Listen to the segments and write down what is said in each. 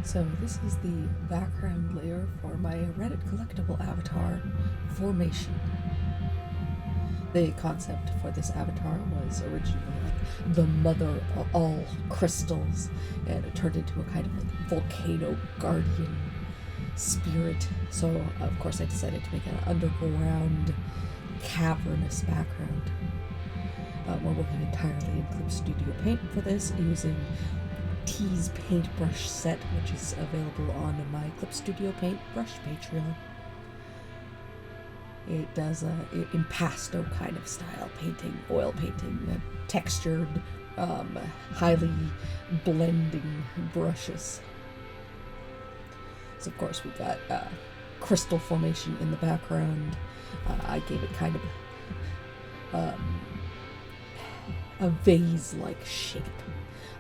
So this is the background layer for my Reddit collectible avatar, Formation. The concept for this avatar was originally like the mother of all crystals, and it turned into a kind of like volcano guardian spirit. So of course I decided to make an underground, cavernous background. We're working entirely in Clip Studio Paint for this, using T's paintbrush set, which is available on my Clip Studio Paint brush Patreon. It does impasto kind of style painting, oil painting, textured, highly blending brushes. So of course we've got crystal formation in the background. I gave it kind of a vase-like shape.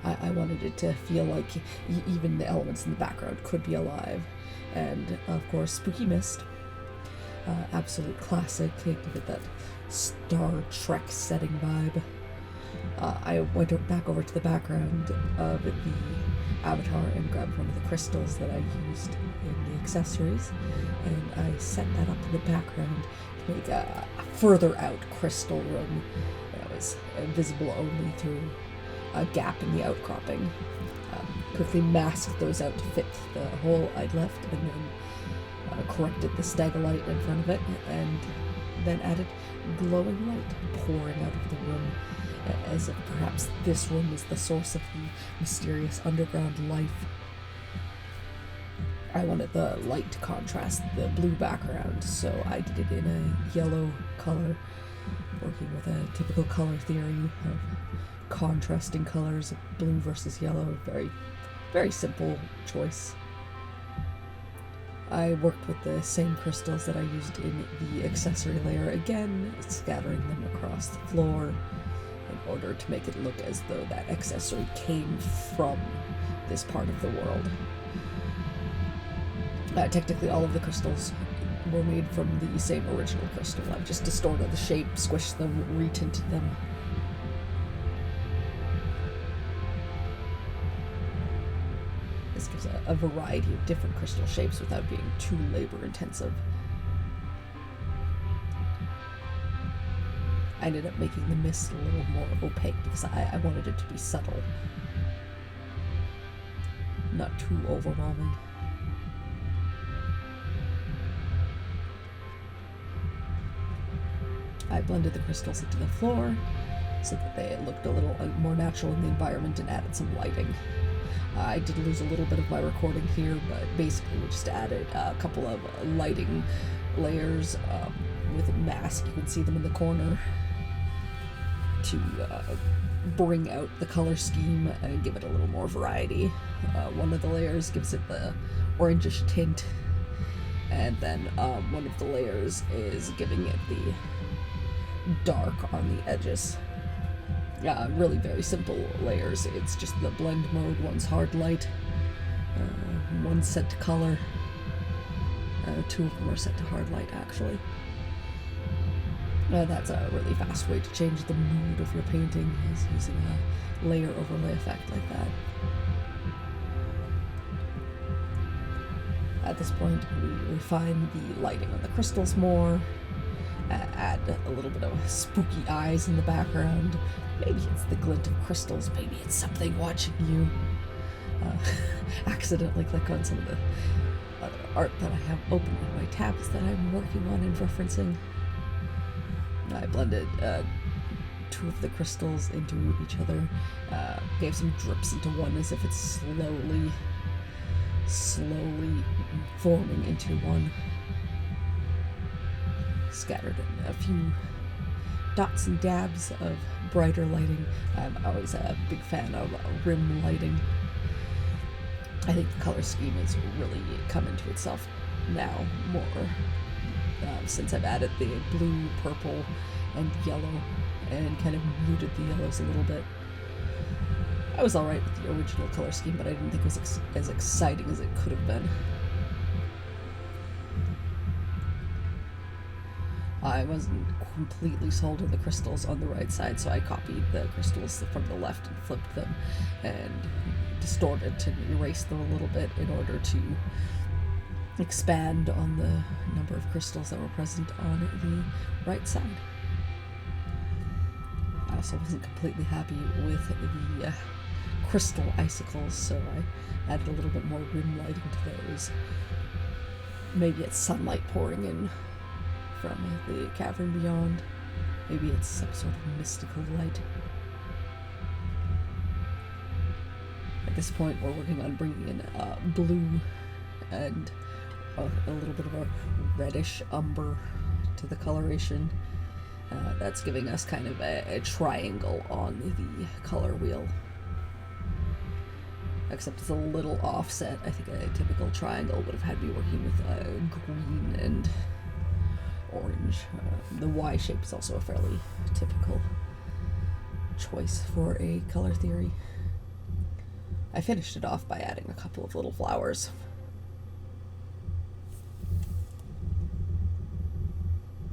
I wanted it to feel like even the elements in the background could be alive. And of course, Spooky Mist, absolute classic, give it that Star Trek setting vibe. I went back over to the background of the avatar and grabbed one of the crystals that I used in the accessories, and I set that up in the background to make a further out crystal room that was visible only through a gap in the outcropping. Quickly masked those out to fit the hole I'd left, and then corrected the staggerlight in front of it, and then added glowing light pouring out of the room, as if perhaps this room is the source of the mysterious underground life. I wanted the light to contrast the blue background, so I did it in a yellow color, working with a typical color theory of contrasting colors of blue versus yellow. Very, very simple choice. I worked with the same crystals that I used in the accessory layer, again scattering them across the floor in order to make it look as though that accessory came from this part of the world. Technically all of the crystals were made from the same original crystal. I've just distorted the shape, squished them, retinted them. This gives a variety of different crystal shapes without being too labor-intensive. I ended up making the mist a little more opaque because I wanted it to be subtle, not too overwhelming. I blended the crystals into the floor so that they looked a little more natural in the environment and added some lighting. I did lose a little bit of my recording here, but basically we just added a couple of lighting layers with a mask. You can see them in the corner to bring out the color scheme and give it a little more variety. One of the layers gives it the orangish tint, and then one of the layers is giving it the dark on the edges. Really very simple layers. It's just the blend mode. One's hard light, one's set to color. Two of them are set to hard light, actually. That's a really fast way to change the mood of your painting, is using a layer overlay effect like that. At this point, we refine the lighting on the crystals more, add a little bit of spooky eyes in the background. Maybe it's the glint of crystals, maybe it's something watching you. Accidentally click on some of the other art that I have open in my tabs that I'm working on and referencing. I blended two of the crystals into each other, gave some drips into one as if it's slowly forming into one. Scattered in a few dots and dabs of brighter lighting. I'm always a big fan of rim lighting. I think the color scheme has really come into itself now more, since I've added the blue, purple, and yellow, and kind of muted the yellows a little bit. I was alright with the original color scheme, but I didn't think it was as exciting as it could have been. I wasn't completely sold on the crystals on the right side, so I copied the crystals from the left and flipped them, and distorted to erase them a little bit in order to expand on the number of crystals that were present on the right side. I also wasn't completely happy with the crystal icicles, so I added a little bit more rim lighting to those. Maybe it's sunlight pouring in from the cavern beyond. Maybe it's some sort of mystical light. At this point, we're working on bringing in blue and a little bit of a reddish umber to the coloration. That's giving us kind of a triangle on the color wheel. Except it's a little offset. I think a typical triangle would have had me working with green and orange. The Y shape is also a fairly typical choice for a color theory. I finished it off by adding a couple of little flowers